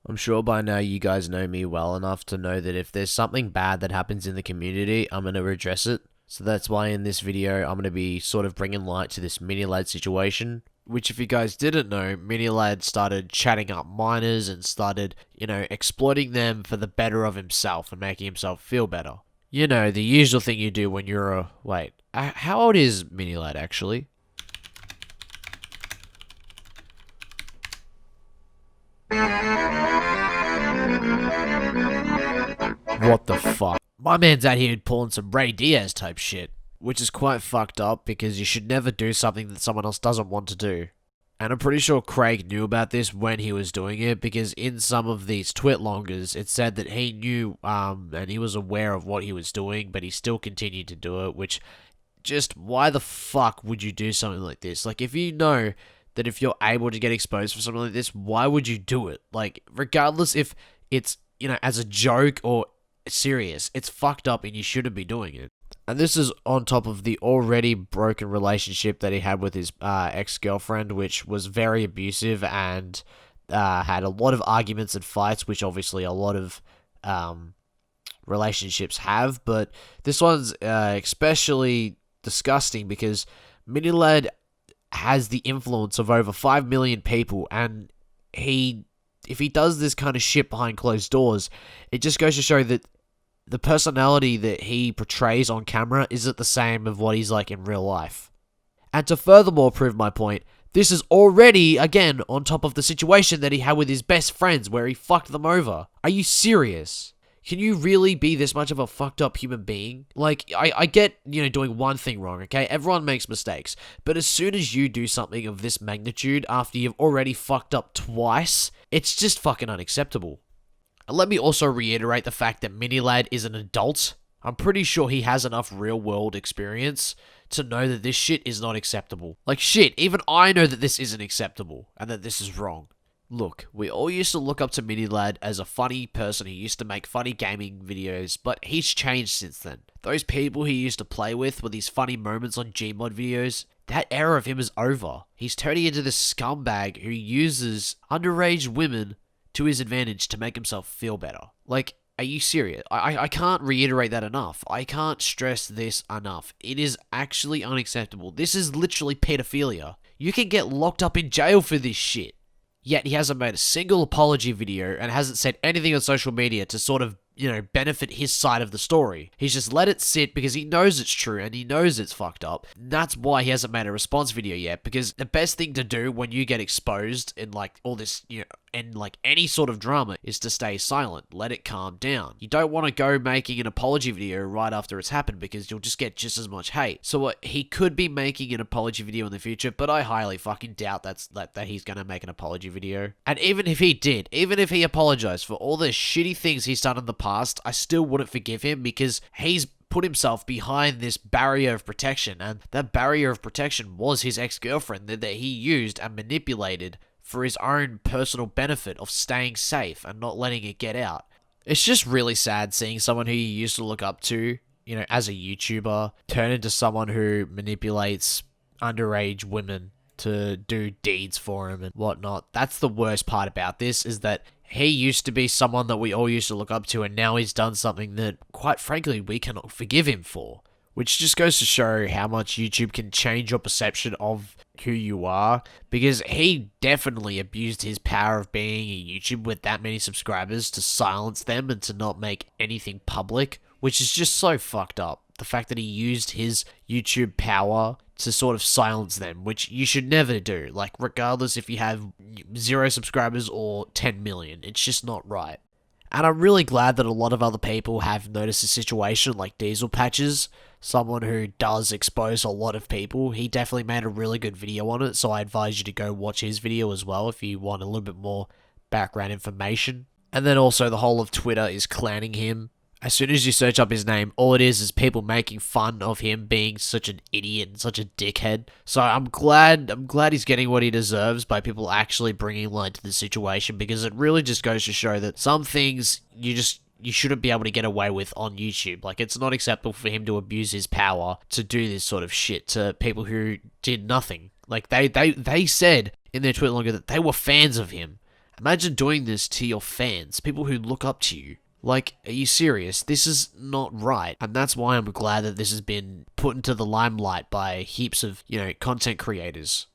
I'm sure by now you guys know me well enough to know that if there's something bad that happens in the community, I'm going to address it. So that's why in this video, I'm going to be sort of bringing light to this MiniLadd situation. Which, if you guys didn't know, MiniLadd started chatting up minors and started, exploiting them for the better of himself and making himself feel better. You know, the usual thing you do when you're a... Wait, how old is MiniLadd actually? What the fuck? My man's out here pulling some Ray Diaz type shit. Which is quite fucked up because you should never do something that someone else doesn't want to do. And I'm pretty sure Craig knew about this when he was doing it because in some of these twitlongers it said that he knew and he was aware of what he was doing, but he still continued to do it, which just why the fuck would you do something like this? Like, if you know that if you're able to get exposed for something like this, why would you do it? Like, regardless if it's, as a joke or serious, it's fucked up and you shouldn't be doing it. And this is on top of the already broken relationship that he had with his ex-girlfriend, which was very abusive and had a lot of arguments and fights, which obviously a lot of relationships have. But this one's especially disgusting because MiniLadd has the influence of over 5 million people, and if he does this kind of shit behind closed doors, it just goes to show that the personality that he portrays on camera isn't the same of what he's like in real life. And to furthermore prove my point, this is already, again, on top of the situation that he had with his best friends where he fucked them over. Are you serious? Can you really be this much of a fucked up human being? Like, I get, doing one thing wrong, okay? Everyone makes mistakes. But as soon as you do something of this magnitude after you've already fucked up twice, it's just fucking unacceptable. And let me also reiterate the fact that MiniLadd is an adult. I'm pretty sure he has enough real-world experience to know that this shit is not acceptable. Like, shit, even I know that this isn't acceptable and that this is wrong. Look, we all used to look up to MiniLadd as a funny person who used to make funny gaming videos, but he's changed since then. Those people he used to play with these funny moments on Gmod videos, that era of him is over. He's turning into this scumbag who uses underage women to his advantage to make himself feel better. Like, are you serious? I can't reiterate that enough. I can't stress this enough. It is actually unacceptable. This is literally pedophilia. You can get locked up in jail for this shit. Yet he hasn't made a single apology video and hasn't said anything on social media to sort of, benefit his side of the story. He's just let it sit because he knows it's true and he knows it's fucked up. And that's why he hasn't made a response video yet, because the best thing to do when you get exposed in like all this, and like any sort of drama is to stay silent. Let it calm down. You don't want to go making an apology video right after it's happened because you'll just get just as much hate. So he could be making an apology video in the future, but I highly fucking doubt that he's going to make an apology video. And even if he did, even if he apologized for all the shitty things he's done in the past, I still wouldn't forgive him because he's put himself behind this barrier of protection, and that barrier of protection was his ex-girlfriend that he used and manipulated for his own personal benefit of staying safe and not letting it get out. It's just really sad seeing someone who you used to look up to, as a YouTuber, turn into someone who manipulates underage women to do deeds for him and whatnot. That's the worst part about this, is that he used to be someone that we all used to look up to, and now he's done something that, quite frankly, we cannot forgive him for. Which just goes to show how much YouTube can change your perception of who you are, because he definitely abused his power of being a YouTuber with that many subscribers to silence them and to not make anything public, which is just so fucked up. The fact that he used his YouTube power to sort of silence them, which you should never do. Like, regardless if you have 0 subscribers or 10 million, it's just not right. And I'm really glad that a lot of other people have noticed the situation, like Diesel Patches, someone who does expose a lot of people. He definitely made a really good video on it, so I advise you to go watch his video as well if you want a little bit more background information. And then also the whole of Twitter is clowning him. As soon as you search up his name, all it is people making fun of him being such an idiot and such a dickhead. So I'm glad he's getting what he deserves by people actually bringing light to the situation, because it really just goes to show that some things you shouldn't be able to get away with on YouTube. Like, it's not acceptable for him to abuse his power to do this sort of shit to people who did nothing. Like, they said in their Twitter longer that they were fans of him. Imagine doing this to your fans, people who look up to you. Like, are you serious? This is not right. And that's why I'm glad that this has been put into the limelight by heaps of, content creators.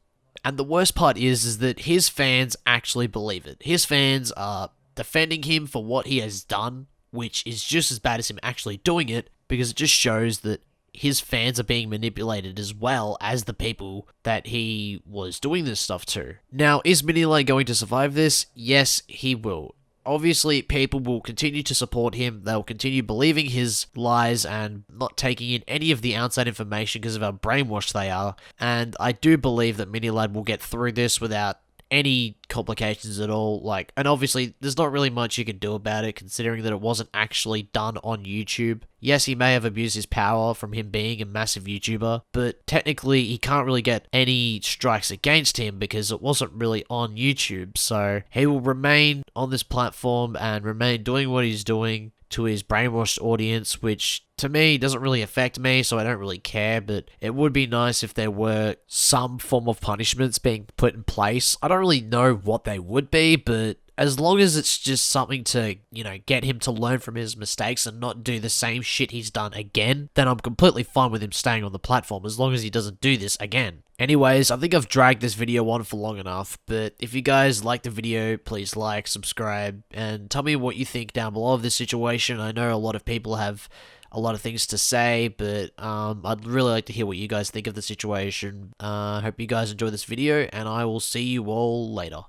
And the worst part is that his fans actually believe it. His fans are defending him for what he has done, which is just as bad as him actually doing it, because it just shows that his fans are being manipulated as well as the people that he was doing this stuff to. Now, is MiniLadd going to survive this? Yes, he will. Obviously, people will continue to support him. They'll continue believing his lies and not taking in any of the outside information because of how brainwashed they are. And I do believe that MiniLadd will get through this without any complications at all. And obviously, there's not really much you can do about it, considering that it wasn't actually done on YouTube. Yes, he may have abused his power from him being a massive YouTuber, but technically, he can't really get any strikes against him because it wasn't really on YouTube. So he will remain on this platform and remain doing what he's doing to his brainwashed audience, which to me doesn't really affect me, so I don't really care. But it would be nice if there were some form of punishments being put in place. I don't really know what they would be, but as long as it's just something to, get him to learn from his mistakes and not do the same shit he's done again, then I'm completely fine with him staying on the platform as long as he doesn't do this again. Anyways, I think I've dragged this video on for long enough, but if you guys like the video, please like, subscribe, and tell me what you think down below of this situation. I know a lot of people have a lot of things to say, but I'd really like to hear what you guys think of the situation. Hope you guys enjoy this video, and I will see you all later.